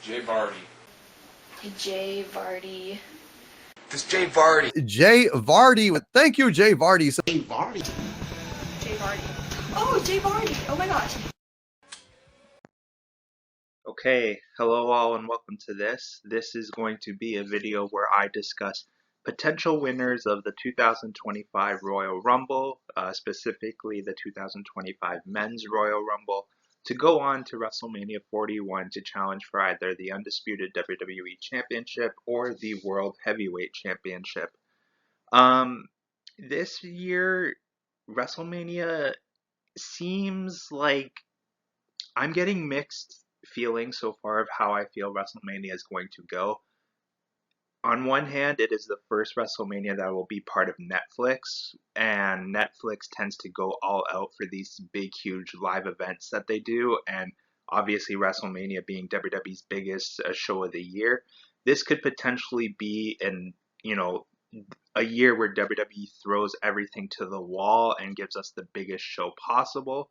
Jay Vardy. Jay Vardy. This Jay Vardy. Jay Vardy. Thank you, Jay Vardy. Jay Vardy. Jay Vardy. Oh, Jay Vardy. Oh my gosh. Okay, hello all and welcome to this. This is going to be a video where I discuss potential winners of the 2025 Royal Rumble, specifically the 2025 Men's Royal Rumble, to go on to WrestleMania 41 to challenge for either the undisputed WWE Championship or the World Heavyweight Championship. This year, WrestleMania seems like I'm getting mixed feelings so far of how I feel WrestleMania is going to go. On one hand, it is the first WrestleMania that will be part of Netflix, and Netflix tends to go all out for these big, huge live events that they do, and obviously WrestleMania being WWE's biggest show of the year, this could potentially be a year where WWE throws everything to the wall and gives us the biggest show possible.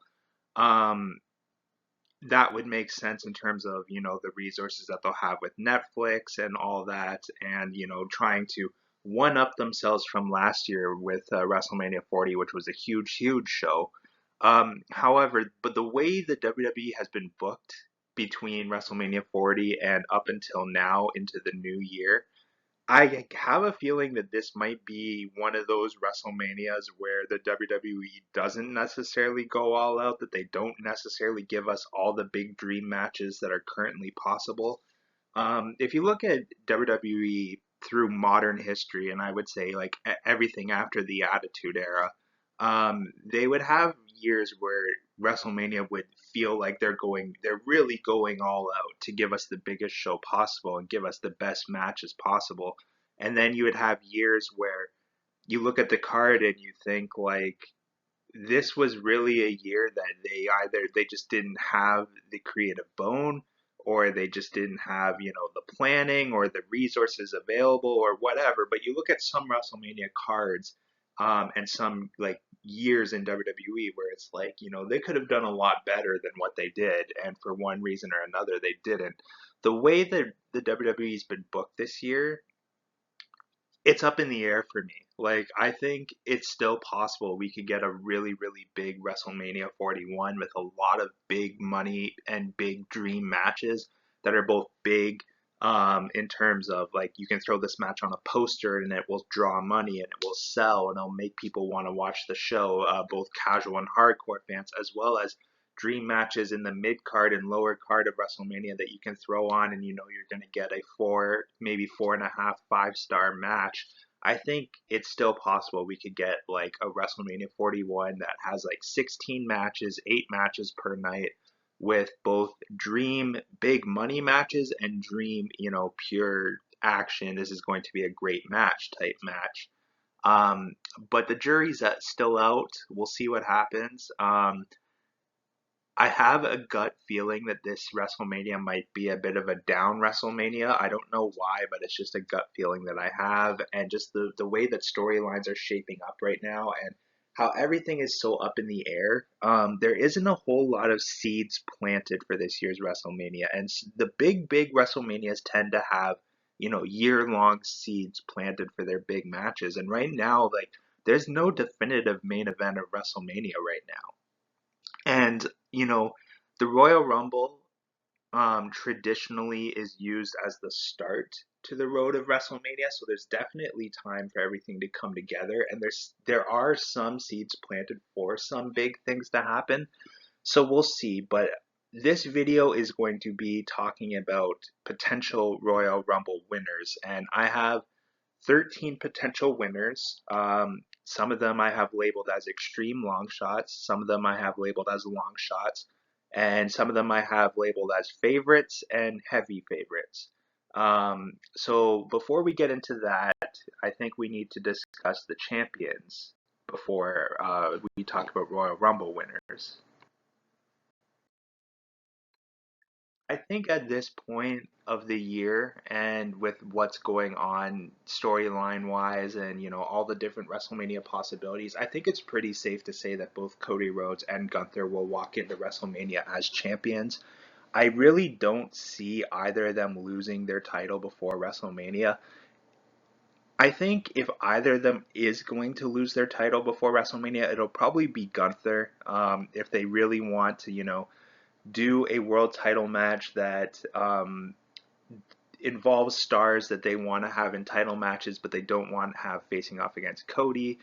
That would make sense in terms of, the resources that they'll have with Netflix and all that, and, trying to one up themselves from last year with WrestleMania 40, which was a huge, huge show. However, but the way the WWE has been booked between WrestleMania 40 and up until now into the new year, I have a feeling that this might be one of those WrestleManias where the WWE doesn't necessarily go all out, that they don't necessarily give us all the big dream matches that are currently possible. If you look at WWE through modern history, and I would say like everything after the Attitude Era, they would have years where WrestleMania would feel like they're really going all out to give us the biggest show possible and give us the best matches possible. And then you would have years where you look at the card and you think like this was really a year that they just didn't have the creative bone, or they just didn't have, the planning or the resources available or whatever. But you look at some WrestleMania cards, and some like years in WWE where it's like, they could have done a lot better than what they did, and for one reason or another they didn't. The way that the WWE's been booked this year, it's up in the air for me. Like, I think it's still possible we could get a really, really big WrestleMania 41 with a lot of big money and big dream matches that are both big, in terms of like you can throw this match on a poster and it will draw money and it will sell and it'll make people want to watch the show, both casual and hardcore fans, as well as dream matches in the mid card and lower card of WrestleMania that you can throw on and you're going to get a 4, maybe 4.5, 5-star match. I think it's still possible we could get like a WrestleMania 41 that has like 16 matches, 8 matches per night, with both dream big money matches and dream, pure action. This is going to be a great match type match. But the jury's still out. We'll see what happens. I have a gut feeling that this WrestleMania might be a bit of a down WrestleMania. I don't know why, but it's just a gut feeling that I have. And just the way that storylines are shaping up right now and how everything is so up in the air, there isn't a whole lot of seeds planted for this year's WrestleMania. And the big, big WrestleManias tend to have, year-long seeds planted for their big matches. And right now, like, there's no definitive main event of WrestleMania right now. And, the Royal Rumble traditionally is used as the start to the road of WrestleMania, so there's definitely time for everything to come together, and there are some seeds planted for some big things to happen. So we'll see, but this video is going to be talking about potential Royal Rumble winners, and I have 13 potential winners. Some of them I have labeled as extreme long shots, some of them I have labeled as long shots, and some of them I have labeled as favorites and heavy favorites. So before we get into that, I think we need to discuss the champions before we talk about Royal Rumble winners. I think at this point of the year and with what's going on storyline wise and all the different WrestleMania possibilities, I think it's pretty safe to say that both Cody Rhodes and Gunther will walk into WrestleMania as champions. I really don't see either of them losing their title before WrestleMania. I think if either of them is going to lose their title before WrestleMania, it'll probably be Gunther. If they really want to, do a world title match that involves stars that they want to have in title matches, but they don't want to have facing off against Cody.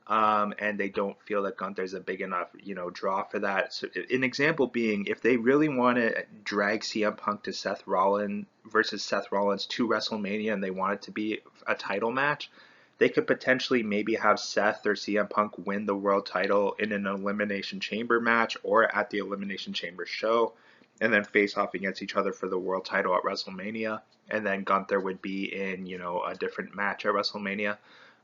And they don't feel that Gunther's a big enough, draw for that. So, an example being, if they really want to drag CM Punk to Seth Rollins versus Seth Rollins to WrestleMania, and they want it to be a title match, they could potentially maybe have Seth or CM Punk win the world title in an Elimination Chamber match or at the Elimination Chamber show, and then face off against each other for the world title at WrestleMania. And then Gunther would be in, a different match at WrestleMania.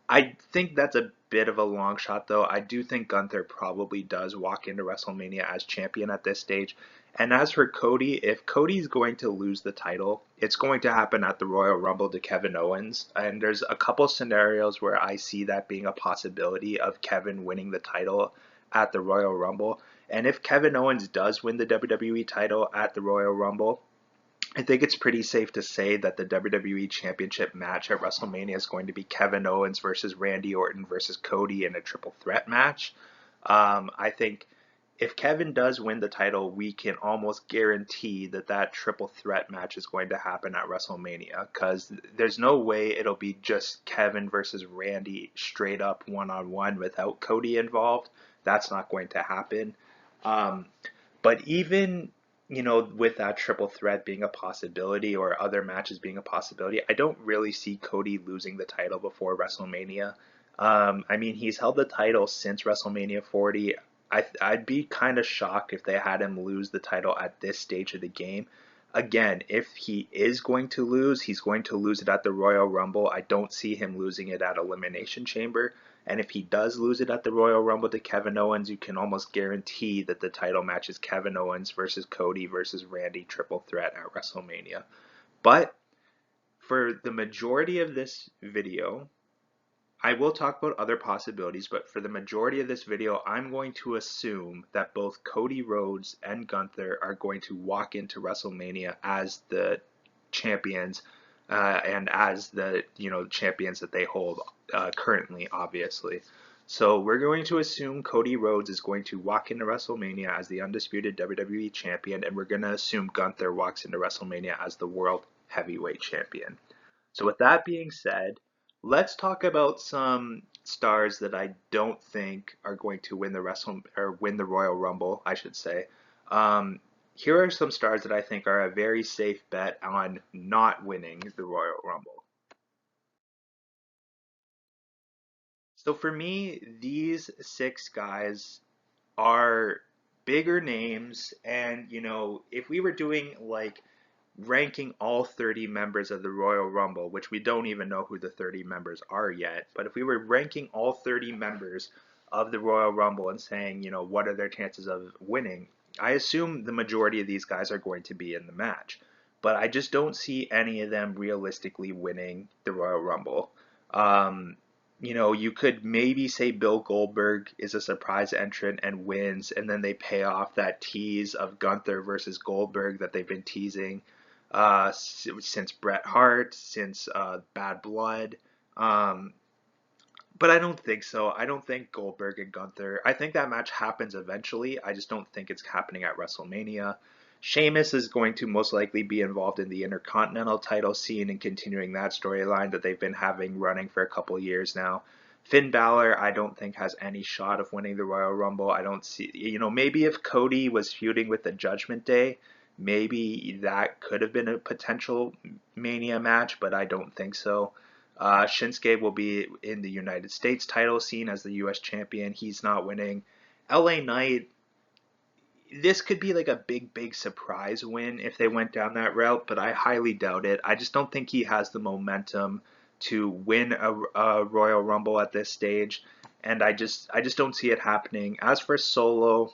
I think that's a bit of a long shot, though. I do think Gunther probably does walk into WrestleMania as champion at this stage. And as for Cody, if Cody's going to lose the title, it's going to happen at the Royal Rumble to Kevin Owens. And there's a couple scenarios where I see that being a possibility of Kevin winning the title at the Royal Rumble. And if Kevin Owens does win the WWE title at the Royal Rumble, I think it's pretty safe to say that the WWE Championship match at WrestleMania is going to be Kevin Owens versus Randy Orton versus Cody in a triple threat match. I think if Kevin does win the title, we can almost guarantee that that triple threat match is going to happen at WrestleMania, because there's no way it'll be just Kevin versus Randy straight up one-on-one without Cody involved. That's not going to happen. But even with that triple threat being a possibility or other matches being a possibility, I don't really see Cody losing the title before WrestleMania. I mean, he's held the title since WrestleMania 40. I'd be kind of shocked if they had him lose the title at this stage of the game. Again, if he is going to lose, he's going to lose it at the Royal Rumble. I don't see him losing it at Elimination Chamber. And if he does lose it at the Royal Rumble to Kevin Owens, you can almost guarantee that the title match is Kevin Owens versus Cody versus Randy triple threat at WrestleMania. But for the majority of this video, I will talk about other possibilities, but for the majority of this video, I'm going to assume that both Cody Rhodes and Gunther are going to walk into WrestleMania as the champions, and as the champions that they hold currently, obviously. So we're going to assume Cody Rhodes is going to walk into WrestleMania as the undisputed WWE champion, and we're going to assume Gunther walks into WrestleMania as the World Heavyweight Champion. So with that being said, let's talk about some stars that I don't think are going to win the Royal Rumble, I should say. Here are some stars that I think are a very safe bet on not winning the Royal Rumble. So for me, these 6 guys are bigger names, and if we were doing like ranking all 30 members of the Royal Rumble, which we don't even know who the 30 members are yet, but if we were ranking all 30 members of the Royal Rumble and saying, what are their chances of winning, I assume the majority of these guys are going to be in the match. But I just don't see any of them realistically winning the Royal Rumble. You could maybe say Bill Goldberg is a surprise entrant and wins, and then they pay off that tease of Gunther versus Goldberg that they've been teasing since Bret Hart, since Bad Blood. But I don't think so. I don't think Goldberg and Gunther. I think that match happens eventually. I just don't think it's happening at WrestleMania. Sheamus is going to most likely be involved in the Intercontinental title scene and continuing that storyline that they've been having running for a couple years now. Finn Balor, I don't think has any shot of winning the Royal Rumble. I don't see, maybe if Cody was feuding with the Judgment Day, maybe that could have been a potential Mania match, but I don't think so. Shinsuke will be in the United States title scene as the U.S. champion. He's not winning. LA Knight, this could be like a big surprise win if they went down that route, but I highly doubt it. I just don't think he has the momentum to win a Royal Rumble at this stage, and I just don't see it happening. As for Solo,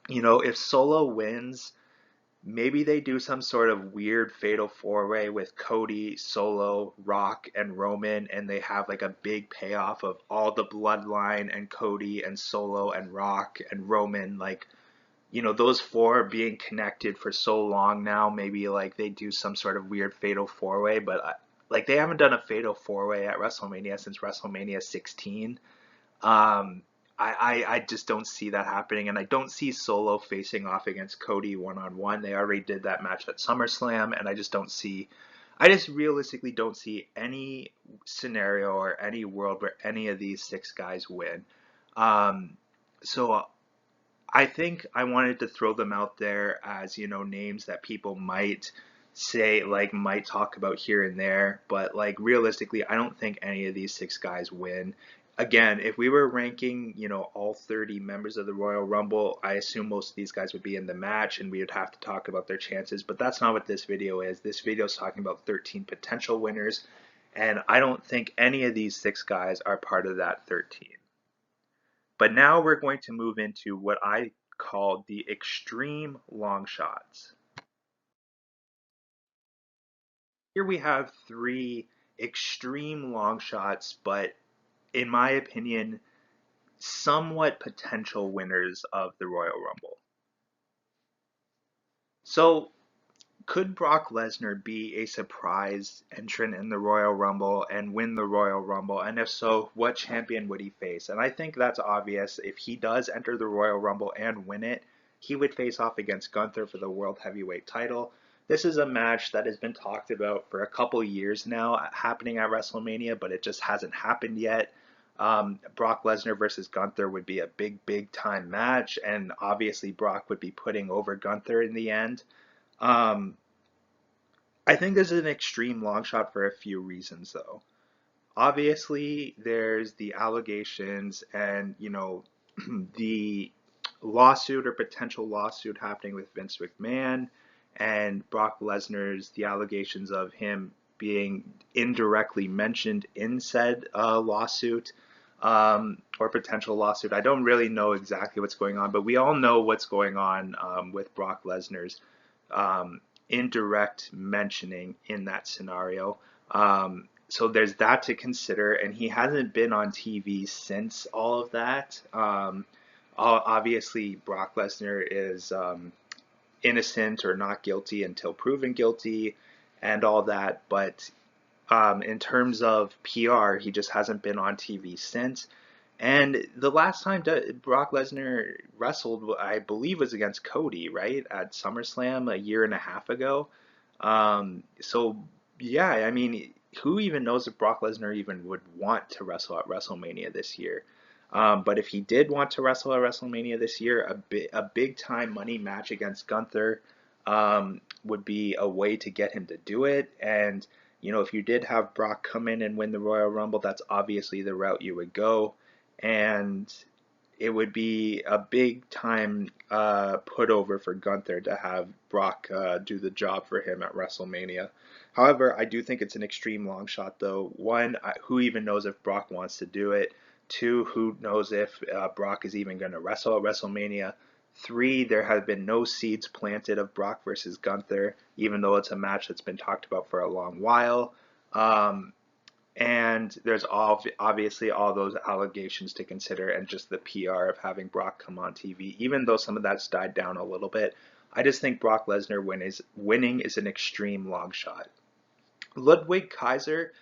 if Solo wins, maybe they do some sort of weird fatal 4-way with Cody, Solo, Rock, and Roman, and they have like a big payoff of all the bloodline and Cody and Solo and Rock and Roman, like, those four being connected for so long now, maybe like they do some sort of weird fatal four way, but like they haven't done a fatal four way at WrestleMania since WrestleMania 16. Um, I just don't see that happening, and I don't see Solo facing off against Cody one-on-one. They already did that match at SummerSlam, and I just realistically don't see any scenario or any world where any of these six guys win. So I think I wanted to throw them out there as, names that people might say, like, might talk about here and there, but like realistically, I don't think any of these six guys win. Again, if we were ranking, all 30 members of the Royal Rumble, I assume most of these guys would be in the match and we would have to talk about their chances, but that's not what this video is. This video is talking about 13 potential winners, and I don't think any of these six guys are part of that 13. But now we're going to move into what I call the extreme long shots. Here we have three extreme long shots, but in my opinion, somewhat potential winners of the Royal Rumble. So, could Brock Lesnar be a surprise entrant in the Royal Rumble and win the Royal Rumble? And if so, what champion would he face? And I think that's obvious. If he does enter the Royal Rumble and win it, he would face off against Gunther for the World Heavyweight title. This is a match that has been talked about for a couple years now, happening at WrestleMania, but it just hasn't happened yet. Brock Lesnar versus Gunther would be a big time match, and obviously Brock would be putting over Gunther in the end. I think this is an extreme long shot for a few reasons, though. Obviously, there's the allegations and, the lawsuit or potential lawsuit happening with Vince McMahon and Brock Lesnar's, the allegations of him being indirectly mentioned in said lawsuit or potential lawsuit. I don't really know exactly what's going on, but we all know what's going on with Brock Lesnar's indirect mentioning in that scenario. So there's that to consider, and he hasn't been on TV since all of that. Obviously, Brock Lesnar is innocent or not guilty until proven guilty and all that, but in terms of PR, he just hasn't been on TV since. And the last time Brock Lesnar wrestled, I believe, was against Cody, right, at SummerSlam a year and a half ago. So, yeah, I mean, who even knows if Brock Lesnar even would want to wrestle at WrestleMania this year? But if he did want to wrestle at WrestleMania this year, a big time money match against Gunther would be a way to get him to do it. And, if you did have Brock come in and win the Royal Rumble, that's obviously the route you would go. And it would be a big time put over for Gunther to have Brock do the job for him at WrestleMania. However, I do think it's an extreme long shot, though. One, who even knows if Brock wants to do it? Two, who knows if Brock is even going to wrestle at WrestleMania? Three, there have been no seeds planted of Brock versus Gunther, even though it's a match that's been talked about for a long while. And there's obviously all those allegations to consider, and just the PR of having Brock come on TV. Even though some of that's died down a little bit, I just think Brock Lesnar winning is an extreme long shot. Ludwig Kaiser,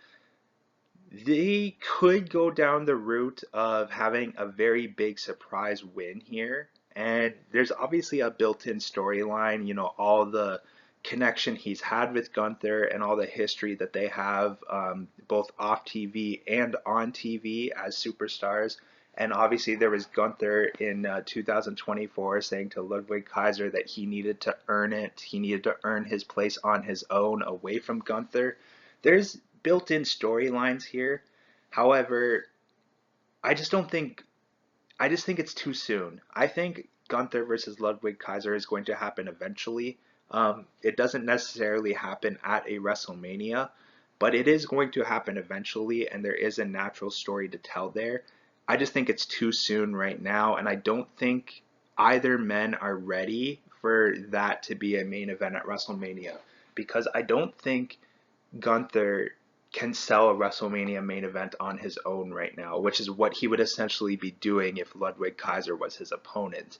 they could go down the route of having a very big surprise win here. And there's obviously a built-in storyline, all the connection he's had with Gunther and all the history that they have both off TV and on TV as superstars. And obviously there was Gunther in 2024 saying to Ludwig Kaiser that he needed to earn it. He needed to earn his place on his own away from Gunther. There's built-in storylines here. However, I just think it's too soon. I think Gunther versus Ludwig Kaiser is going to happen eventually. It doesn't necessarily happen at a WrestleMania, but it is going to happen eventually, and there is a natural story to tell there. I just think it's too soon right now, and I don't think either men are ready for that to be a main event at WrestleMania, because I don't think Gunther can sell a WrestleMania main event on his own right now, which is what he would essentially be doing if Ludwig Kaiser was his opponent.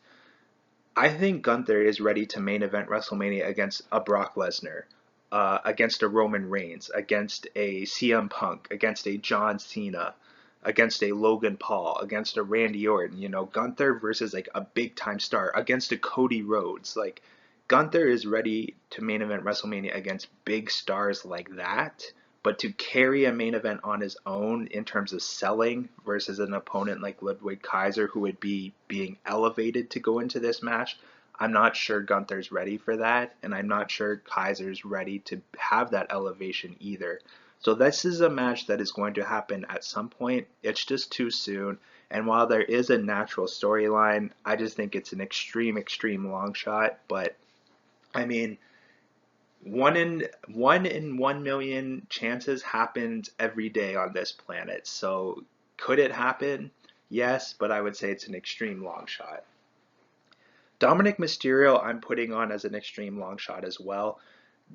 I think Gunther is ready to main event WrestleMania against a Brock Lesnar, against a Roman Reigns, against a CM Punk, against a John Cena, against a Logan Paul, against a Randy Orton. You know, Gunther versus like a big time star, against a Cody Rhodes. Like, Gunther is ready to main event WrestleMania against big stars like that. But to carry a main event on his own in terms of selling versus an opponent like Ludwig Kaiser, who would be being elevated to go into this match, I'm not sure Gunther's ready for that, and I'm not sure Kaiser's ready to have that elevation either. So this is a match that is going to happen at some point. It's just too soon. And while there is a natural storyline, I just think it's an extreme long shot. But I mean, one in 1 million chances happens every day on this planet. So could it happen? Yes, but I would say it's an extreme long shot. Dominic Mysterio, I'm putting on as an extreme long shot as well.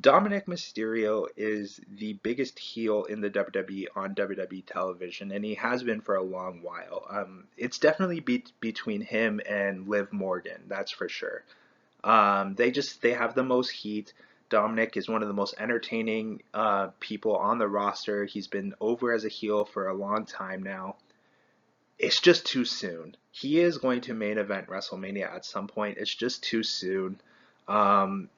Dominic Mysterio is the biggest heel in the WWE on WWE television, and he has been for a long while. It's definitely between him and Liv Morgan, that's for sure. They have the most heat. Dominic is one of the most entertaining people on the roster. He's been over as a heel for a long time now. It's just too soon. He is going to main event WrestleMania at some point. It's just too soon. Um,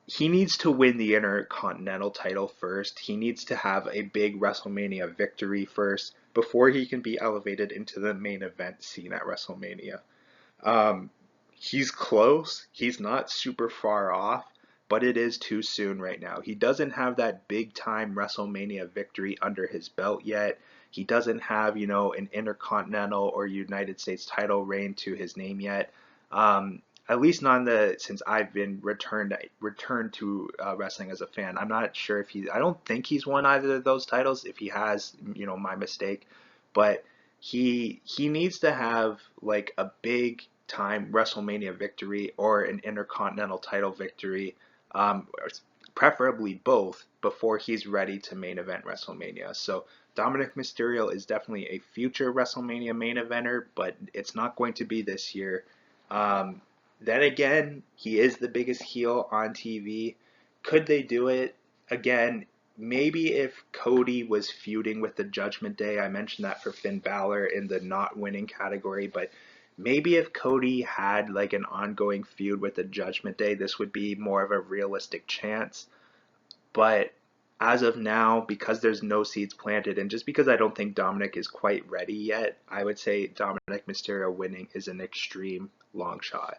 he needs to win the Intercontinental title first. He needs to have a big WrestleMania victory first before he can be elevated into the main event scene at WrestleMania. Um, he's close. He's not super far off, but it is too soon right now. He doesn't have that big time WrestleMania victory under his belt yet. He doesn't have, an Intercontinental or United States title reign to his name yet. At least not since I've been returned to wrestling as a fan. I'm not sure if I don't think he's won either of those titles. If he has, my mistake. But he needs to have like a big time WrestleMania victory or an Intercontinental title victory, or preferably both, before he's ready to main event WrestleMania. So Dominic Mysterio is definitely a future WrestleMania main eventer, but it's not going to be this year. Um, then again, he is the biggest heel on TV. Could they do it? Again, maybe if Cody was feuding with the Judgment Day. I mentioned that for Finn Balor in the not winning category, but maybe if Cody had like an ongoing feud with the Judgment Day, this would be more of a realistic chance. But as of now, because there's no seeds planted, and just because I don't think Dominic is quite ready yet, I would say Dominic Mysterio winning is an extreme long shot.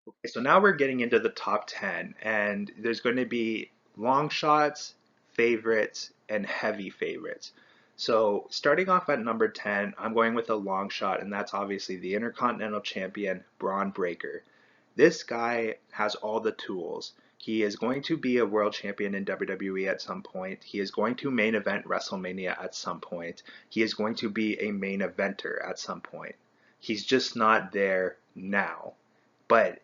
Okay, so now we're getting into the top 10, and there's going to be long shots, favorites, and heavy favorites. So starting off at number 10, I'm going with a long shot, and that's obviously the Intercontinental Champion, Braun Breaker. This guy has all the tools. He is going to be a world champion in WWE at some point. He is going to main event WrestleMania at some point. He is going to be a main eventer at some point. He's just not there now. But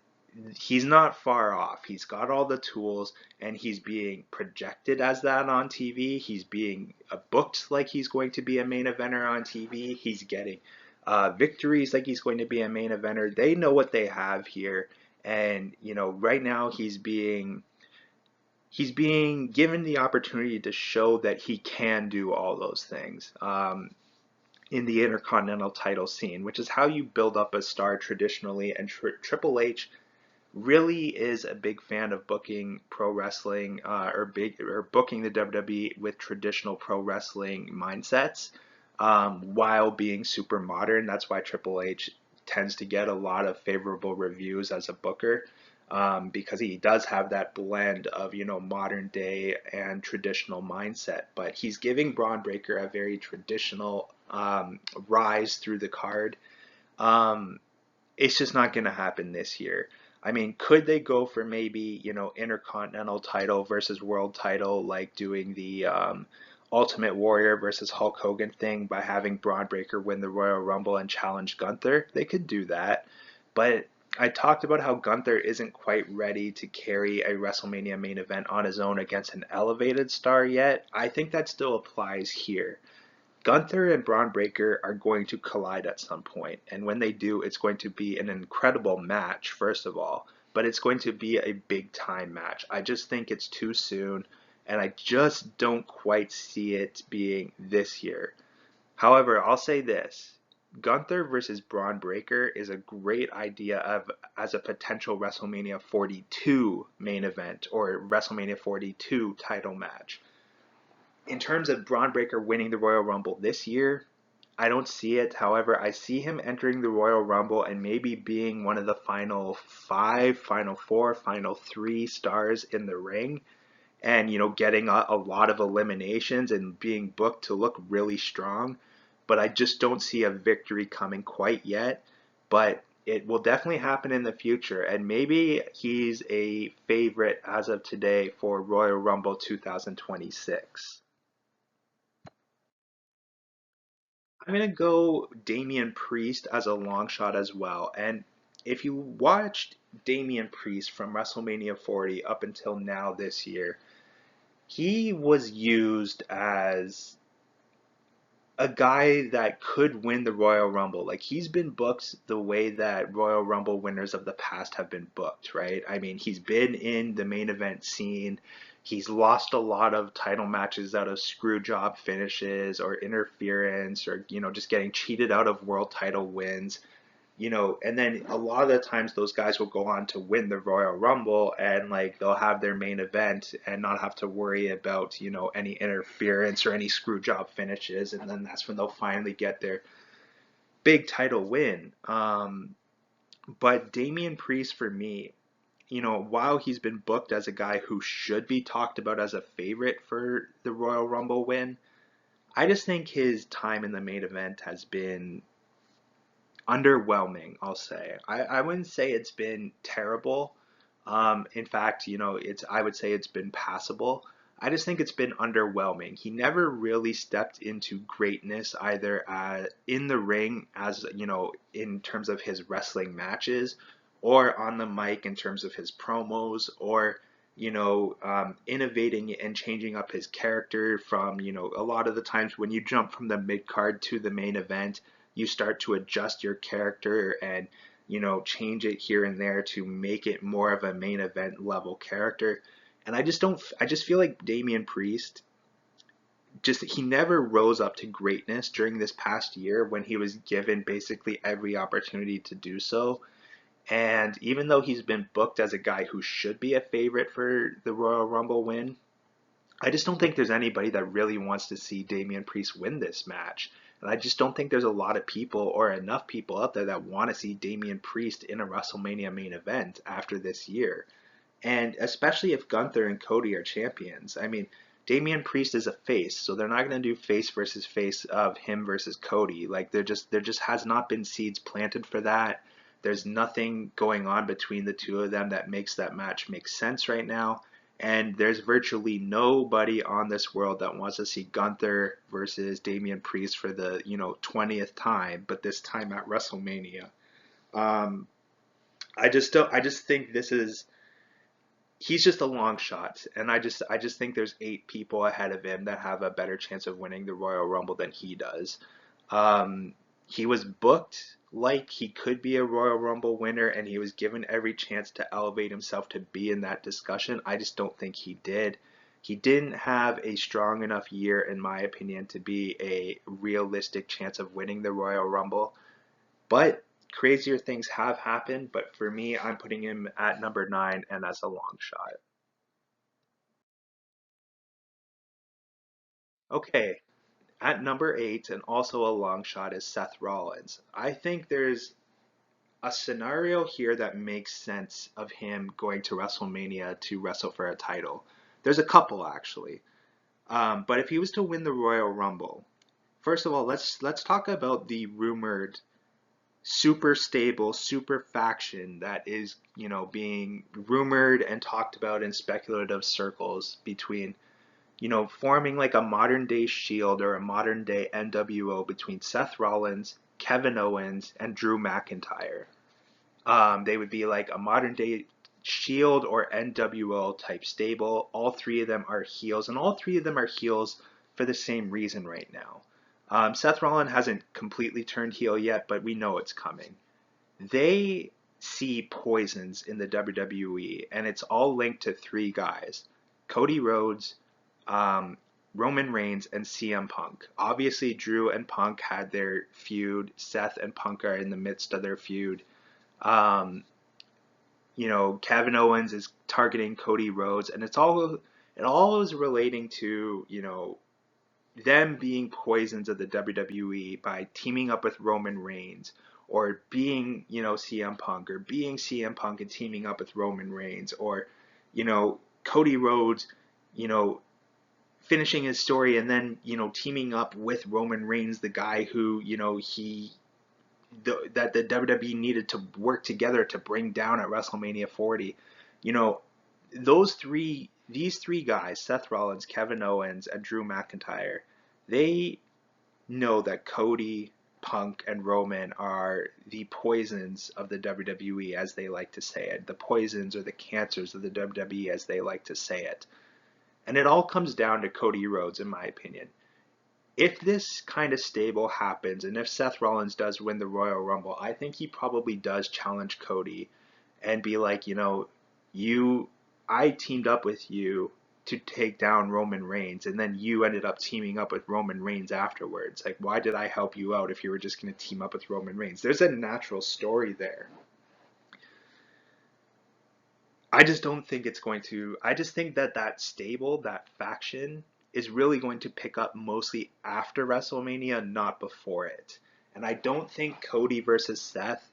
he's not far off. He's got all the tools, and he's being projected as that on TV. He's being booked like he's going to be a main eventer on TV. He's getting victories like he's going to be a main eventer. They know what they have here, and right now he's being given the opportunity to show that he can do all those things. In the Intercontinental title scene, which is how you build up a star traditionally, and Triple H really is a big fan of booking pro wrestling, or booking the WWE with traditional pro wrestling mindsets, while being super modern. That's why Triple H tends to get a lot of favorable reviews as a booker, because he does have that blend of modern day and traditional mindset. But he's giving Braun Breaker a very traditional rise through the card. It's just not going to happen this year. I mean, could they go for maybe, Intercontinental title versus world title, like doing the Ultimate Warrior versus Hulk Hogan thing by having Braun Breaker win the Royal Rumble and challenge Gunther? They could do that. But I talked about how Gunther isn't quite ready to carry a WrestleMania main event on his own against an elevated star yet. I think that still applies here. Gunther and Braun Breaker are going to collide at some point, and when they do, it's going to be an incredible match, first of all, but it's going to be a big time match. I just think it's too soon, and I just don't quite see it being this year. However, I'll say this. Gunther versus Braun Breaker is a great idea of as a potential WrestleMania 42 main event or WrestleMania 42 title match. In terms of Braun Breaker winning the Royal Rumble this year, I don't see it. However, I see him entering the Royal Rumble and maybe being one of the final five, final four, final three stars in the ring and, getting a lot of eliminations and being booked to look really strong. But I just don't see a victory coming quite yet. But it will definitely happen in the future. And maybe he's a favorite as of today for Royal Rumble 2026. I'm gonna go Damian Priest as a long shot as well. And if you watched Damian Priest from WrestleMania 40 up until now this year, he was used as a guy that could win the Royal Rumble. Like he's been booked the way that Royal Rumble winners of the past have been booked, right? I mean, he's been in the main event scene. He's lost a lot of title matches out of screw job finishes or interference or, just getting cheated out of world title wins. And then a lot of the times those guys will go on to win the Royal Rumble and like they'll have their main event and not have to worry about, any interference or any screw job finishes. And then that's when they'll finally get their big title win. But Damian Priest for me, while he's been booked as a guy who should be talked about as a favorite for the Royal Rumble win, I just think his time in the main event has been underwhelming, I'll say. I wouldn't say it's been terrible. In fact, I would say it's been passable. I just think it's been underwhelming. He never really stepped into greatness either in the ring as, in terms of his wrestling matches or on the mic in terms of his promos or, innovating and changing up his character from, a lot of the times when you jump from the mid card to the main event, you start to adjust your character and change it here and there to make it more of a main event level character. And I just feel like Damian Priest he never rose up to greatness during this past year when he was given basically every opportunity to do so. And even though he's been booked as a guy who should be a favorite for the Royal Rumble win, I just don't think there's anybody that really wants to see Damian Priest win this match. And I just don't think there's a lot of people or enough people out there that want to see Damian Priest in a WrestleMania main event after this year. And especially if Gunther and Cody are champions. I mean, Damian Priest is a face, so they're not going to do face versus face of him versus Cody. Like there just has not been seeds planted for that. There's nothing going on between the two of them that makes that match make sense right now. And there's virtually nobody on this world that wants to see Gunther versus Damian Priest for the 20th time, but this time at WrestleMania. Um, I just don't. I just think he's just a long shot, and I just think there's 8 people ahead of him that have a better chance of winning the Royal Rumble than he does. Um, he was booked like he could be a Royal Rumble winner, and he was given every chance to elevate himself to be in that discussion. I just don't think he did. He didn't have a strong enough year, in my opinion, to be a realistic chance of winning the Royal Rumble. But crazier things have happened. But for me, I'm putting him at number 9 and as a long shot. Okay, at number 8 and also a long shot is Seth Rollins. I think there's a scenario here that makes sense of him going to WrestleMania to wrestle for a title. There's a couple actually. But if he was to win the Royal Rumble, first of all, let's talk about the rumored super stable super faction that is, being rumored and talked about in speculative circles between, forming like a modern day Shield or a modern day NWO between Seth Rollins, Kevin Owens, and Drew McIntyre. They would be like a modern day Shield or NWO type stable. All 3 of them are heels, and all 3 of them are heels for the same reason right now. Seth Rollins hasn't completely turned heel yet, but we know it's coming. They see poisons in the WWE, and it's all linked to three guys: Cody Rhodes, um, Roman Reigns, and CM Punk. Obviously, Drew and Punk had their feud. Seth and Punk are in the midst of their feud. Um, Kevin Owens is targeting Cody Rhodes, and it all is relating to, them being poisons of the WWE by teaming up with Roman Reigns, or being, CM Punk, or being CM Punk and teaming up with Roman Reigns, or, Cody Rhodes, you know, finishing his story and then, teaming up with Roman Reigns, the guy who, that the WWE needed to work together to bring down at WrestleMania 40. You know, these three guys, Seth Rollins, Kevin Owens, and Drew McIntyre, they know that Cody, Punk, and Roman are the poisons of the WWE, as they like to say it. The poisons or the cancers of the WWE, as they like to say it. And it all comes down to Cody Rhodes, in my opinion. If this kind of stable happens, and if Seth Rollins does win the Royal Rumble, I think he probably does challenge Cody and be like, I teamed up with you to take down Roman Reigns, and then you ended up teaming up with Roman Reigns afterwards. Like, why did I help you out if you were just going to team up with Roman Reigns? There's a natural story there. I just don't think it's going to. I just think that stable, that faction, is really going to pick up mostly after WrestleMania, not before it. And I don't think Cody versus Seth,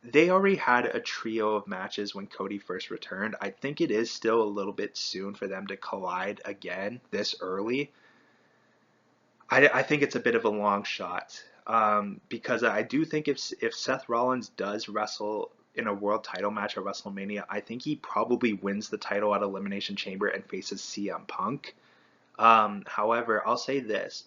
they already had a trio of matches when Cody first returned. I think it is still a little bit soon for them to collide again this early. I think it's a bit of a long shot, because I do think if Seth Rollins does wrestle in a world title match at WrestleMania, I think he probably wins the title at Elimination Chamber and faces CM Punk. However, I'll say this.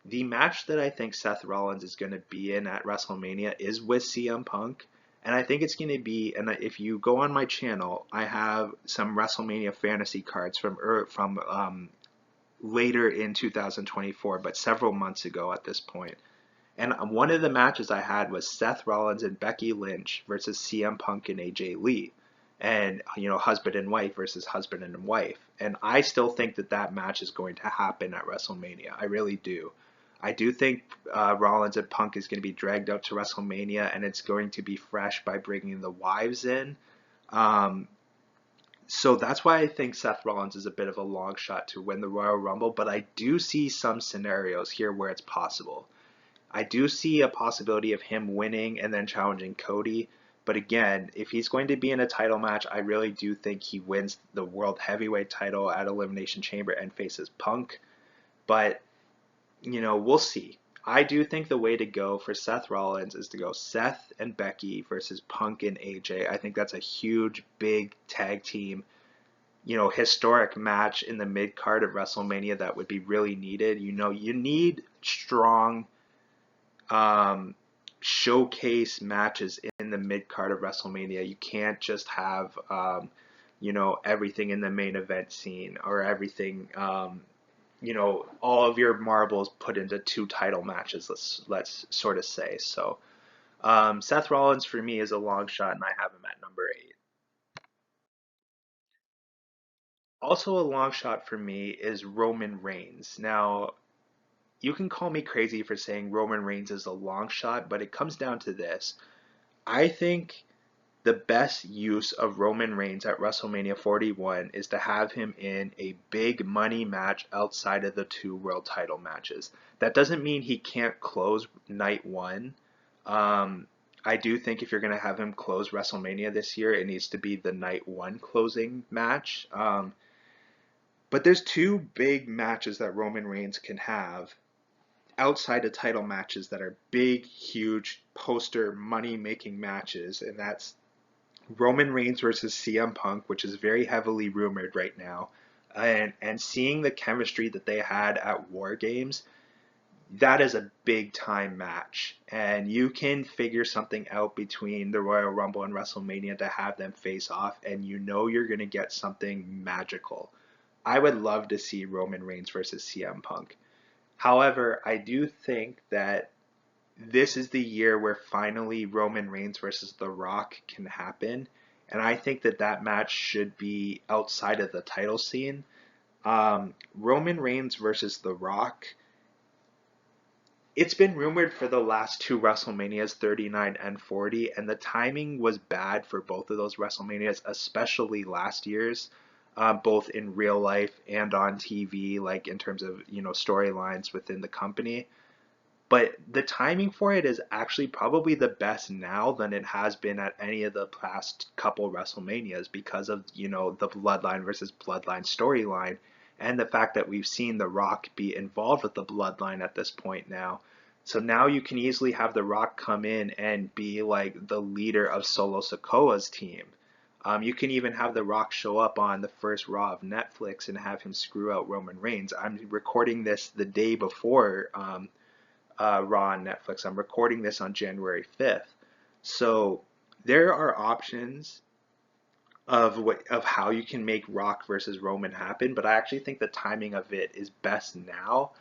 The match that I think Seth Rollins is going to be in at WrestleMania is with CM Punk. And I think it's going to be, and if you go on my channel, I have some WrestleMania fantasy cards from later in 2024, but several months ago at this point. And one of the matches I had was Seth Rollins and Becky Lynch versus CM Punk and AJ Lee. And, husband and wife versus husband and wife. And I still think that match is going to happen at WrestleMania. I really do. I do think Rollins and Punk is going to be dragged out to WrestleMania, and it's going to be fresh by bringing the wives in. So that's why I think Seth Rollins is a bit of a long shot to win the Royal Rumble, but I do see some scenarios here where it's possible. I do see a possibility of him winning and then challenging Cody. But again, if he's going to be in a title match, I really do think he wins the World Heavyweight title at Elimination Chamber and faces Punk. But, we'll see. I do think the way to go for Seth Rollins is to go Seth and Becky versus Punk and AJ. I think that's a huge, big tag team, historic match in the mid-card of WrestleMania that would be really needed. You need strong showcase matches in the mid card of WrestleMania. You can't just have everything in the main event scene, or everything all of your marbles put into two title matches. Let's sort of say so. Seth Rollins for me is a long shot, and I have him at number 8. Also a long shot for me is Roman Reigns. Now, you can call me crazy for saying Roman Reigns is a long shot, but it comes down to this. I think the best use of Roman Reigns at WrestleMania 41 is to have him in a big money match outside of the 2 world title matches. That doesn't mean he can't close night 1. I do think if you're going to have him close WrestleMania this year, it needs to be the night 1 closing match. But there's 2 big matches that Roman Reigns can have outside of title matches that are big, huge, poster, money-making matches, and that's Roman Reigns versus CM Punk, which is very heavily rumored right now, and seeing the chemistry that they had at War Games, that is a big-time match, and you can figure something out between the Royal Rumble and WrestleMania to have them face off, and you're going to get something magical. I would love to see Roman Reigns versus CM Punk. However, I do think that this is the year where finally Roman Reigns versus The Rock can happen. And I think that that match should be outside of the title scene. Roman Reigns versus The Rock. It's been rumored for the last two WrestleManias, 39 and 40, and the timing was bad for both of those WrestleManias, especially last year's, both in real life and on TV, like in terms of, storylines within the company. But the timing for it is actually probably the best now than it has been at any of the past couple WrestleManias because of, the Bloodline versus Bloodline storyline and the fact that we've seen The Rock be involved with the Bloodline at this point now. So now you can easily have The Rock come in and be like the leader of Solo Sikoa's team. You can even have The Rock show up on the first Raw of Netflix and have him screw out Roman Reigns. I'm recording this the day before Raw on Netflix. I'm recording this on January 5th. So there are options of how you can make Rock versus Roman happen, but I actually think the timing of it is best now,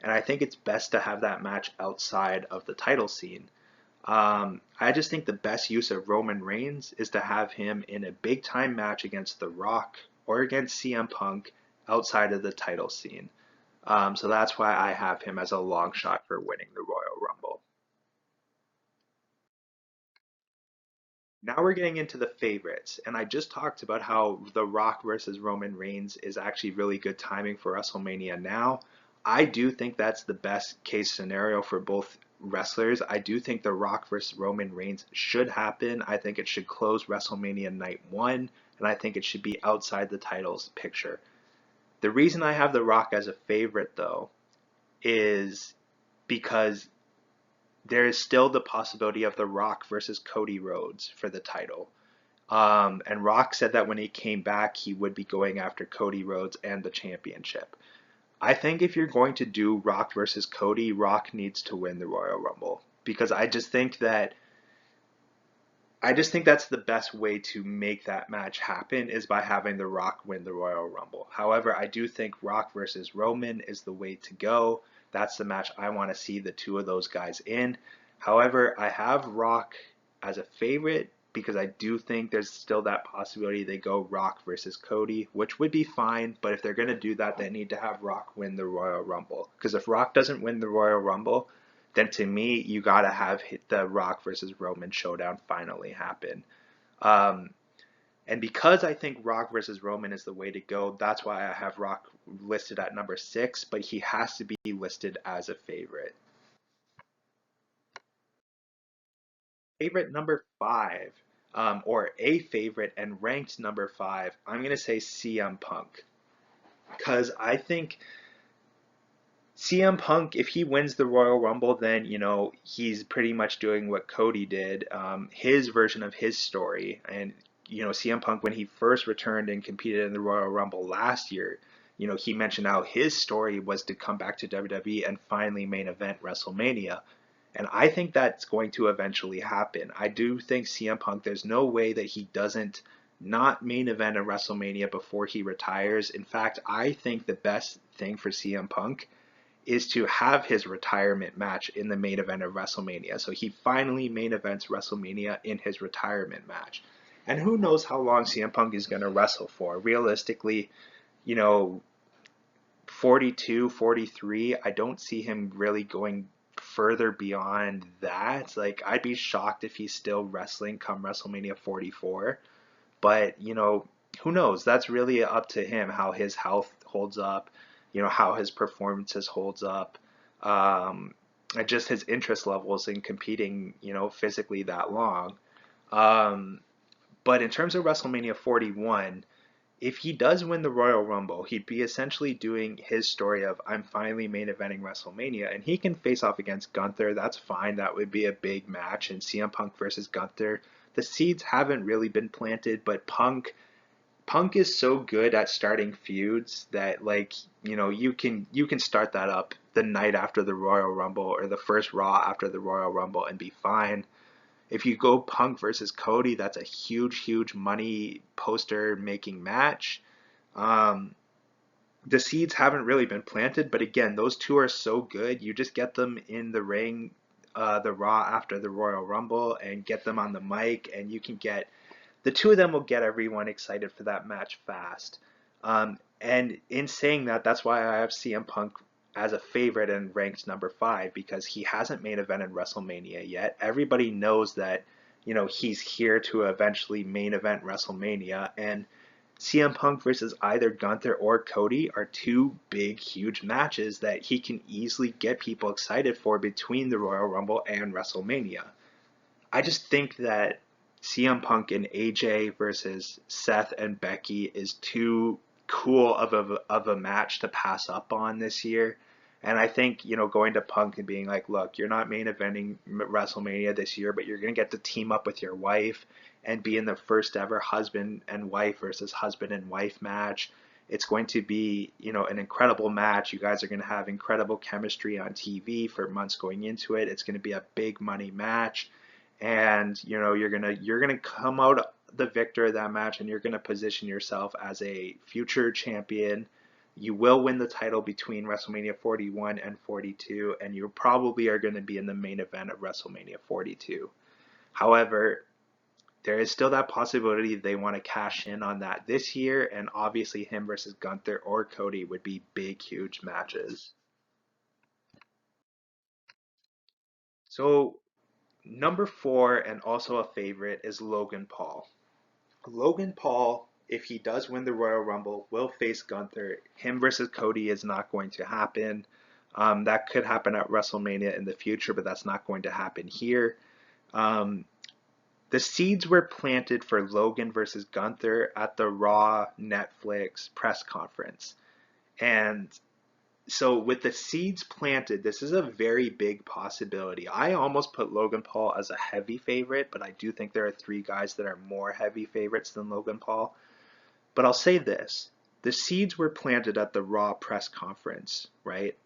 and I think it's best to have that match outside of the title scene. I just think the best use of Roman Reigns is to have him in a big time match against The Rock or against CM Punk outside of the title scene. So that's why I have him as a long shot for winning the Royal Rumble. Now we're getting into the favorites, and I just talked about how The Rock versus Roman Reigns is actually really good timing for WrestleMania now. I do think that's the best case scenario for both wrestlers. I do think The Rock versus Roman Reigns should happen. I think it should close WrestleMania night one, and I think it should be outside the titles picture. The reason I have The Rock as a favorite, though, is because there is still the possibility of The Rock versus Cody Rhodes for the title. And Rock said that when he came back, he would be going after Cody Rhodes and the championship. I think if you're going to do Rock versus Cody, Rock needs to win the Royal Rumble because I just think that's the best way to make that match happen is by having The Rock win the Royal Rumble. However, I do think Rock versus Roman is the way to go. That's the match I want to see the two of those guys in. However, I have Rock as a favorite because I do think there's still that possibility they go Rock versus Cody, which would be fine. But if they're going to do that, they need to have Rock win the Royal Rumble. Because if Rock doesn't win the Royal Rumble, then to me, you got to have the Rock versus Roman showdown finally happen. Um, and because I think Rock versus Roman is the way to go, that's why I have Rock listed at number 6, but he has to be listed as a favorite. Favorite number 5, or a favorite and ranked number 5, I'm going to say CM Punk. Because I think CM Punk, if he wins the Royal Rumble, then, he's pretty much doing what Cody did, his version of his story. And, CM Punk, when he first returned and competed in the Royal Rumble last year, he mentioned how his story was to come back to WWE and finally main event WrestleMania. And I think that's going to eventually happen. I do think CM Punk, there's no way that he doesn't not main event a WrestleMania before he retires. In fact, I think the best thing for CM Punk is to have his retirement match in the main event of WrestleMania. So he finally main events WrestleMania in his retirement match. And who knows how long CM Punk is going to wrestle for. Realistically, 42, 43, I don't see him really going further beyond that. Like, I'd be shocked if he's still wrestling come WrestleMania 44. But, who knows? That's really up to him, how his health holds up, how his performances holds up, and just his interest levels in competing, physically that long. But in terms of WrestleMania 41, if he does win the Royal Rumble, he'd be essentially doing his story of I'm finally main eventing WrestleMania, and he can face off against Gunther. That's fine. That would be a big match. And CM Punk versus Gunther, the seeds haven't really been planted, but Punk is so good at starting feuds that you can start that up the night after the Royal Rumble or the first Raw after the Royal Rumble and be fine. If you go Punk versus Cody, that's a huge money poster making match. the seeds haven't really been planted, but again, those two are so good. You just get them in the ring, the Raw after the Royal Rumble, and get them on the mic, and you can get the two of them will get everyone excited for that match fast. And in saying that, that's why I have CM Punk as a favorite and ranked number 5 because he hasn't main evented WrestleMania yet. Everybody knows that, he's here to eventually main event WrestleMania, and CM Punk versus either Gunther or Cody are two big, huge matches that he can easily get people excited for between the Royal Rumble and WrestleMania. I just think that CM Punk and AJ versus Seth and Becky is too cool of a match to pass up on this year. And I think, going to Punk and being like, look, you're not main eventing WrestleMania this year, but you're going to get to team up with your wife and be in the first ever husband and wife versus husband and wife match. It's going to be, an incredible match. You guys are going to have incredible chemistry on TV for months going into it. It's going to be a big money match. And you're gonna come out the victor of that match, and you're gonna position yourself as a future champion. You will win the title between WrestleMania 41 and 42, and you probably are going to be in the main event of WrestleMania 42. However, there is still that possibility they want to cash in on that this year, and obviously him versus Gunther or Cody would be big, huge matches. So number 4, and also a favorite, is Logan Paul. Logan Paul, if he does win the Royal Rumble, will face Gunther. Him versus Cody is not going to happen. That could happen at WrestleMania in the future, but that's not going to happen here. The seeds were planted for Logan versus Gunther at the Raw Netflix press conference. And so with the seeds planted, this is a very big possibility. I almost put Logan Paul as a heavy favorite, but I do think there are 3 guys that are more heavy favorites than Logan Paul. But I'll say this. The seeds were planted at the Raw press conference, right?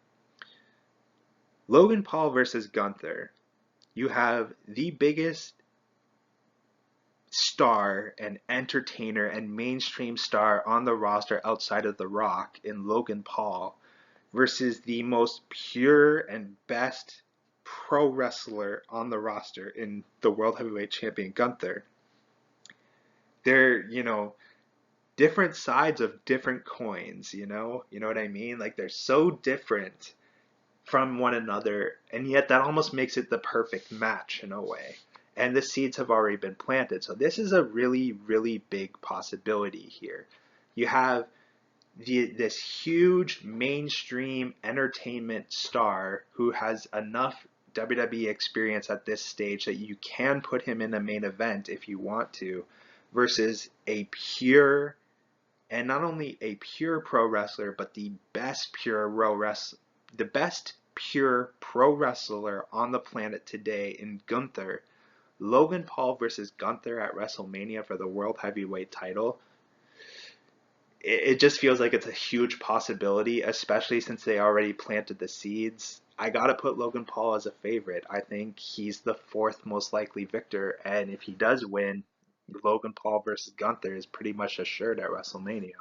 Logan Paul versus Gunther. You have the biggest star and entertainer and mainstream star on the roster outside of The Rock in Logan Paul versus the most pure and best pro wrestler on the roster in the World Heavyweight Champion Gunther. They're, different sides of different coins, you know what I mean? Like they're so different from one another, and yet that almost makes it the perfect match in a way. And the seeds have already been planted. So this is a really, really big possibility here. You have this huge mainstream entertainment star who has enough WWE experience at this stage that you can put him in a main event if you want to, versus a pure, and not only a pure pro wrestler, but the best pure pro wrestler on the planet today in Gunther. Logan Paul versus Gunther at WrestleMania for the World Heavyweight title. It just feels like it's a huge possibility, especially since they already planted the seeds. I gotta put Logan Paul as a favorite. I think he's the 4th most likely victor, and if he does win, Logan Paul versus Gunther is pretty much assured at WrestleMania.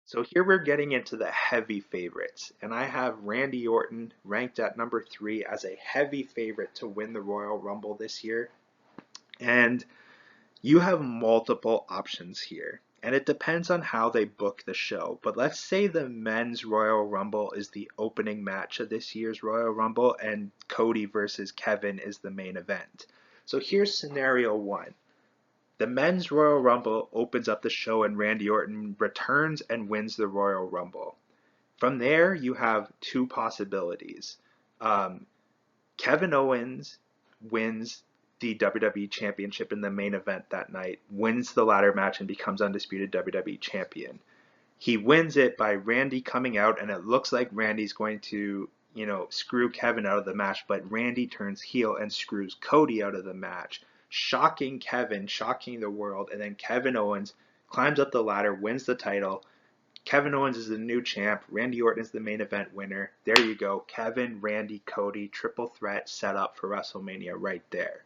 So here we're getting into the heavy favorites, and I have Randy Orton ranked at number 3 as a heavy favorite to win the Royal Rumble this year. And you have multiple options here, and it depends on how they book the show. But let's say the men's Royal Rumble is the opening match of this year's Royal Rumble, and Cody versus Kevin is the main event. So here's scenario 1. The men's Royal Rumble opens up the show, and Randy Orton returns and wins the Royal Rumble. From there, you have 2 possibilities. Kevin Owens wins the WWE Championship in the main event that night, wins the ladder match, and becomes undisputed WWE Champion. He wins it by Randy coming out, and it looks like Randy's going to, screw Kevin out of the match, but Randy turns heel and screws Cody out of the match, shocking Kevin, shocking the world, and then Kevin Owens climbs up the ladder, wins the title. Kevin Owens is the new champ. Randy Orton is the main event winner. There you go. Kevin, Randy, Cody, triple threat set up for WrestleMania right there.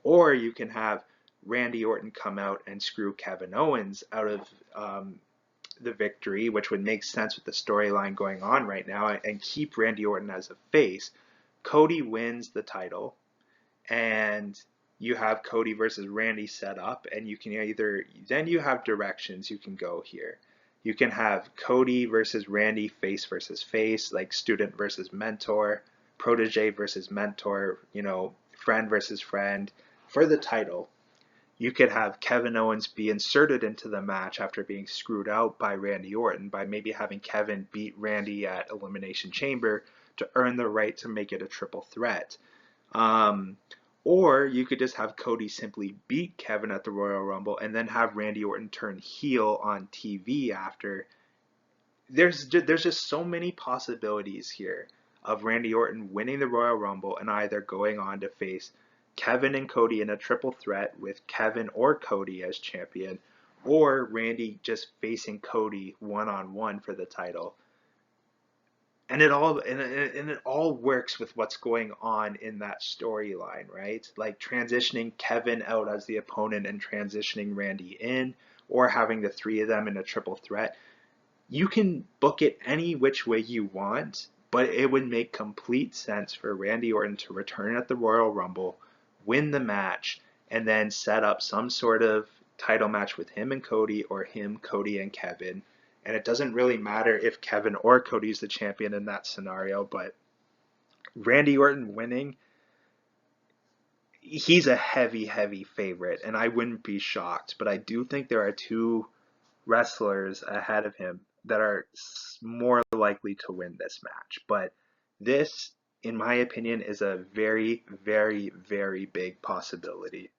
Or you can have Randy Orton come out and screw Kevin Owens out of the victory, which would make sense with the storyline going on right now, and keep Randy Orton as a face. Cody wins the title, and you have Cody versus Randy set up, and you can then you have directions you can go here. You can have Cody versus Randy, face versus face, like student versus mentor, protege versus mentor, friend versus friend for the title. You could have Kevin Owens be inserted into the match after being screwed out by Randy Orton by maybe having Kevin beat Randy at Elimination Chamber to earn the right to make it a triple threat. Or you could just have Cody simply beat Kevin at the Royal Rumble and then have Randy Orton turn heel on TV after. There's just so many possibilities here of Randy Orton winning the Royal Rumble and either going on to face Kevin and Cody in a triple threat with Kevin or Cody as champion, or Randy just facing Cody one-on-one for the title. And it all works with what's going on in that storyline, right? Like transitioning Kevin out as the opponent and transitioning Randy in, or having the three of them in a triple threat. You can book it any which way you want, but it would make complete sense for Randy Orton to return at the Royal Rumble, win the match, and then set up some sort of title match with him and Cody, or him, Cody, and Kevin. And it doesn't really matter if Kevin or Cody's the champion in that scenario, but Randy Orton winning, he's a heavy, heavy favorite, and I wouldn't be shocked. But I do think there are two wrestlers ahead of him that are more likely to win this match. But this, in my opinion, is a very, very, very big possibility.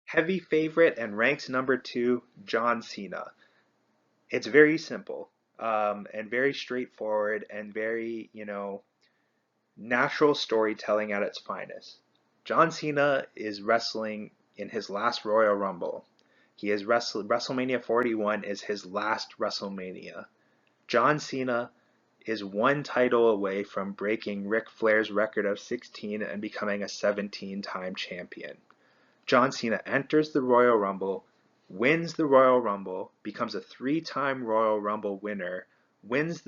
Heavy favorite and ranked number 2, John Cena. It's very simple, and very straightforward, and very, natural storytelling at its finest. John Cena is wrestling in his last Royal Rumble. He is WrestleMania 41 is his last WrestleMania. John Cena is one title away from breaking Ric Flair's record of 16 and becoming a 17-time champion. John Cena enters the Royal Rumble, wins the Royal Rumble, becomes a 3-time Royal Rumble winner, wins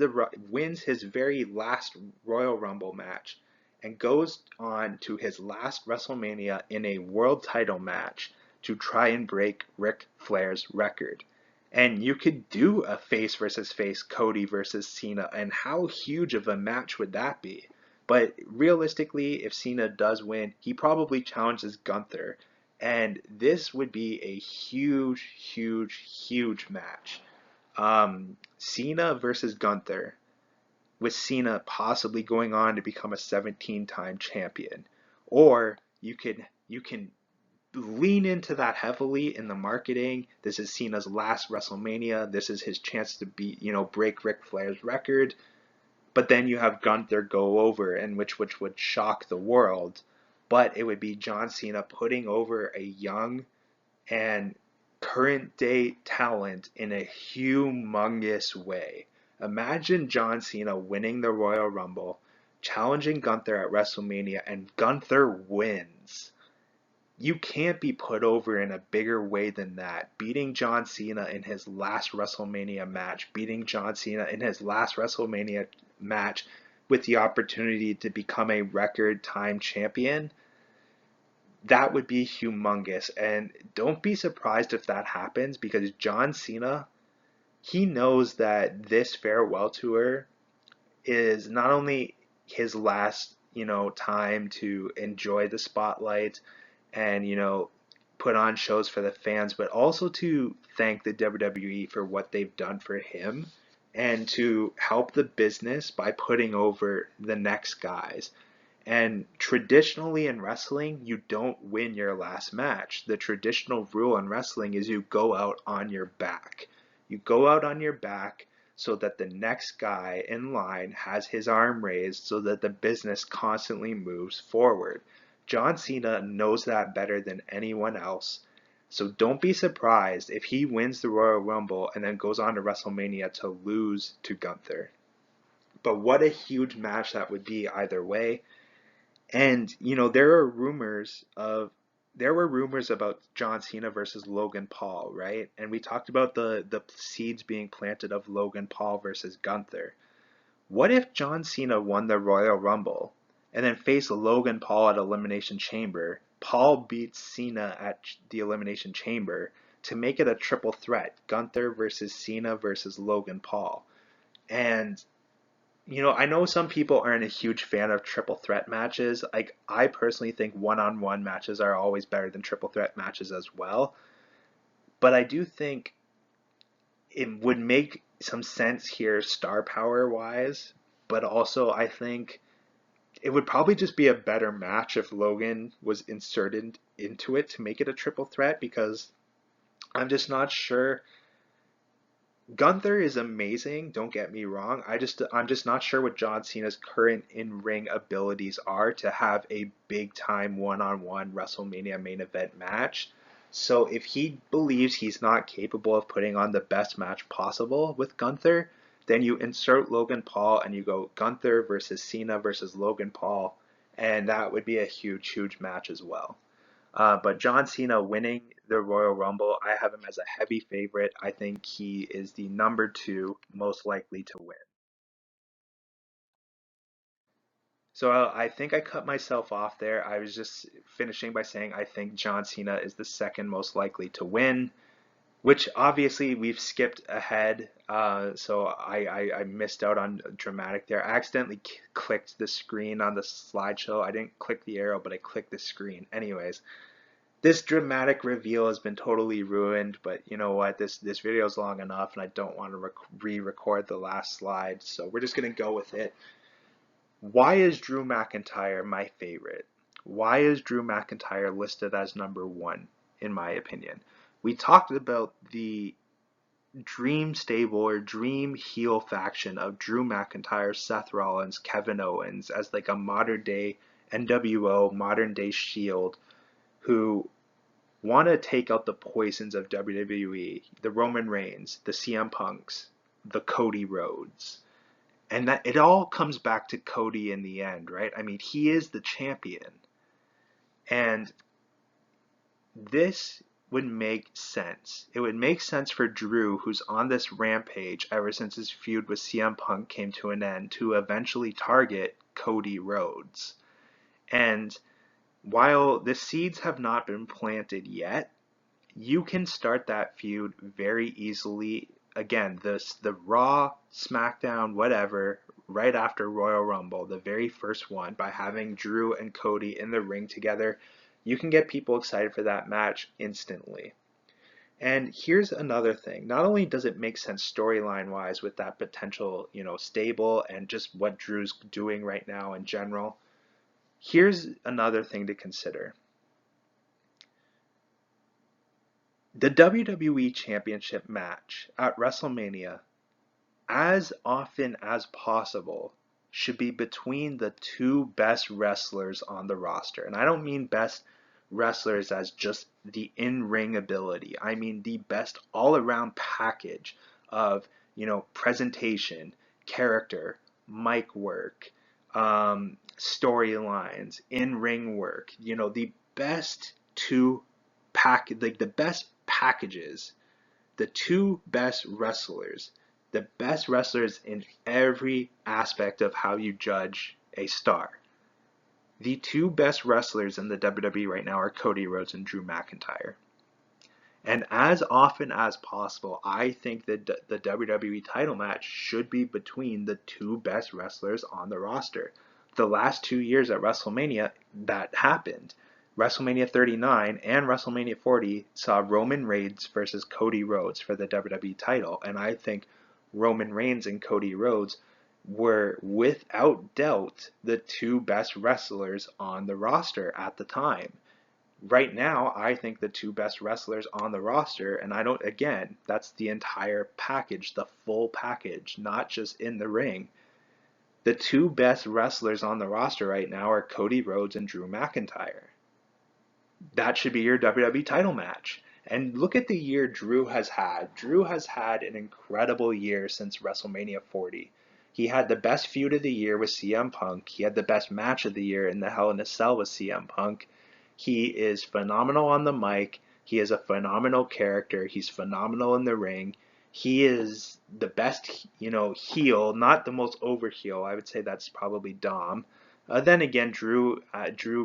his very last Royal Rumble match, and goes on to his last WrestleMania in a world title match to try and break Ric Flair's record. And you could do a face versus face Cody versus Cena, and how huge of a match would that be? But realistically, if Cena does win, he probably challenges Gunther. And this would be a huge, huge, huge match. Cena versus Gunther, with Cena possibly going on to become a 17-time champion. Or you can lean into that heavily in the marketing. This is Cena's last WrestleMania. This is his chance to break Ric Flair's record. But then you have Gunther go over, and which would shock the world. But it would be John Cena putting over a young and current day talent in a humongous way. Imagine John Cena winning the Royal Rumble, challenging Gunther at WrestleMania, and Gunther wins. You can't be put over in a bigger way than that. Beating John Cena in his last WrestleMania match, beating John Cena in his last WrestleMania match with the opportunity to become a record time champion, that would be humongous. And don't be surprised if that happens, because John Cena, he knows that this farewell tour is not only his last, time to enjoy the spotlight and, put on shows for the fans, but also to thank the WWE for what they've done for him and to help the business by putting over the next guys. And traditionally in wrestling, you don't win your last match. The traditional rule in wrestling is you go out on your back. You go out on your back so that the next guy in line has his arm raised so that the business constantly moves forward. John Cena knows that better than anyone else. So don't be surprised if he wins the Royal Rumble and then goes on to WrestleMania to lose to Gunther. But what a huge match that would be either way. And there were rumors about John Cena versus Logan Paul, right? And we talked about the seeds being planted of Logan Paul versus Gunther. What if John Cena won the Royal Rumble and then faced Logan Paul at Elimination Chamber? Paul beats Cena at the Elimination Chamber to make it a triple threat, Gunther versus Cena versus Logan Paul. And I know some people aren't a huge fan of triple threat matches. Like, I personally think one-on-one matches are always better than triple threat matches as well. But I do think it would make some sense here, star power wise. But also, I think it would probably just be a better match if Logan was inserted into it to make it a triple threat, because I'm just not sure. Gunther is amazing, don't get me wrong. I'm just not sure what John Cena's current in-ring abilities are to have a big time one-on-one WrestleMania main event match. So if he believes he's not capable of putting on the best match possible with Gunther, then you insert Logan Paul and you go Gunther versus Cena versus Logan Paul, and that would be a huge, huge match as well. But John Cena winning the Royal Rumble, I have him as a heavy favorite. I think he is the number 2 most likely to win. So I think I cut myself off there. I was just finishing by saying I think John Cena is the second most likely to win, which obviously we've skipped ahead. So I missed out on dramatic there. I accidentally clicked the screen on the slideshow. I didn't click the arrow, but I clicked the screen. Anyways, this dramatic reveal has been totally ruined, but you know what? This video is long enough, and I don't want to re-record the last slide, so we're just gonna go with it. Why is Drew McIntyre my favorite? Why is Drew McIntyre listed as number 1, in my opinion? We talked about the dream stable or dream heel faction of Drew McIntyre, Seth Rollins, Kevin Owens as like a modern day NWO, modern day Shield, who want to take out the poisons of WWE, the Roman Reigns, the CM Punks, the Cody Rhodes. And that it all comes back to Cody in the end, right? I mean, he is the champion. And this would make sense. It would make sense for Drew, who's on this rampage ever since his feud with CM Punk came to an end, to eventually target Cody Rhodes. And while the seeds have not been planted yet, you can start that feud very easily. Again, the Raw, SmackDown, whatever, right after Royal Rumble, the very first one, by having Drew and Cody in the ring together, you can get people excited for that match instantly. And here's another thing. Not only does it make sense storyline wise with that potential, stable and just what Drew's doing right now in general, here's another thing to consider. The WWE Championship match at WrestleMania, as often as possible, should be between the 2 best wrestlers on the roster. And I don't mean best wrestlers as just the in-ring ability. I mean the best all-around package of, presentation, character, mic work, storylines, in-ring work. The best 2 the best packages, the 2 best wrestlers, the best wrestlers in every aspect of how you judge a star. The 2 best wrestlers in the WWE right now are Cody Rhodes and Drew McIntyre. And as often as possible, I think that the WWE title match should be between the 2 best wrestlers on the roster. The last 2 years at WrestleMania, that happened. WrestleMania 39 and WrestleMania 40 saw Roman Reigns versus Cody Rhodes for the WWE title. And I think Roman Reigns and Cody Rhodes were without doubt the 2 best wrestlers on the roster at the time. Right now, I think the 2 best wrestlers on the roster, and again, that's the entire package, the full package, not just in the ring. The 2 best wrestlers on the roster right now are Cody Rhodes and Drew McIntyre. That should be your WWE title match. And look at the year Drew has had. Drew has had an incredible year since WrestleMania 40. He had the best feud of the year with CM Punk. He had the best match of the year in the Hell in a Cell with CM Punk. He is phenomenal on the mic. He is a phenomenal character. He's phenomenal in the ring. He is the best, heel, not the most over heel. I would say that's probably Dom. Then again, Drew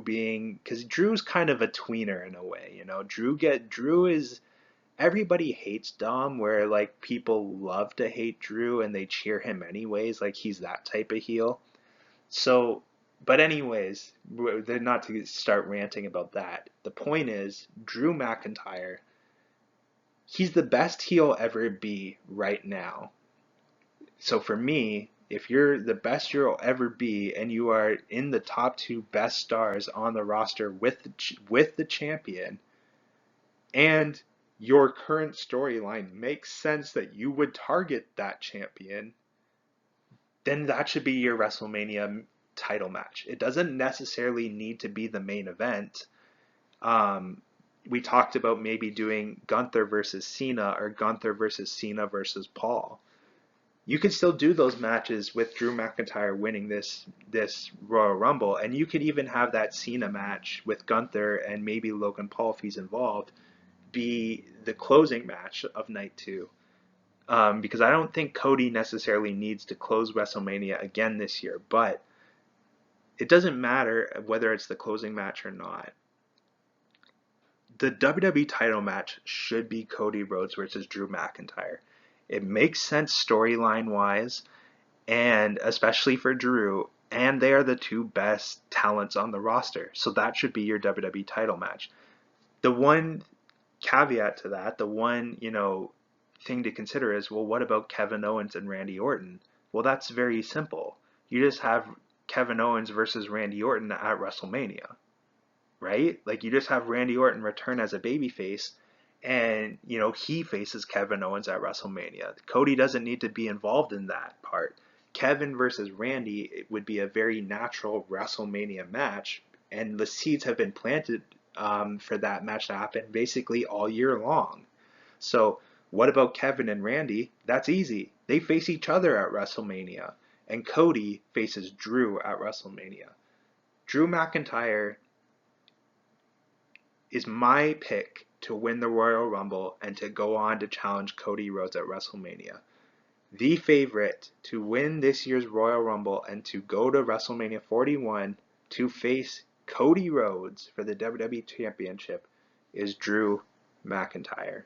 being, because Drew's kind of a tweener in a way, Drew is, everybody hates Dom, where like people love to hate Drew and they cheer him anyways, like he's that type of heel. So, but anyways, they're not to start ranting about that. The point is, Drew McIntyre, he's the best he'll ever be right now. So for me, if you're the best you'll ever be and you are in the top two best stars on the roster with the champion, and your current storyline makes sense that you would target that champion, then that should be your WrestleMania title match. It doesn't necessarily need to be the main event. We talked about maybe doing Gunther versus Cena or Gunther versus Cena versus Paul. You could still do those matches with Drew McIntyre winning this Royal Rumble, and you could even have that Cena match with Gunther and maybe Logan Paul, if he's involved, be the closing match of night 2. Because I don't think Cody necessarily needs to close WrestleMania again this year, but it doesn't matter whether it's the closing match or not. The WWE title match should be Cody Rhodes versus Drew McIntyre. It makes sense storyline wise, and especially for Drew, and they are the two best talents on the roster. So that should be your WWE title match. The one caveat to that, the one, thing to consider is, well, what about Kevin Owens and Randy Orton? Well, that's very simple. You just have Kevin Owens versus Randy Orton at WrestleMania, right? Like, you just have Randy Orton return as a babyface, and, he faces Kevin Owens at WrestleMania. Cody doesn't need to be involved in that part. Kevin versus Randy, it would be a very natural WrestleMania match, and the seeds have been planted for that match to happen basically all year long. So what about Kevin and Randy? That's easy. They face each other at WrestleMania, and Cody faces Drew at WrestleMania. Drew McIntyre is my pick to win the Royal Rumble and to go on to challenge Cody Rhodes at WrestleMania. The favorite to win this year's Royal Rumble and to go to WrestleMania 41 to face Cody Rhodes for the WWE Championship is Drew McIntyre.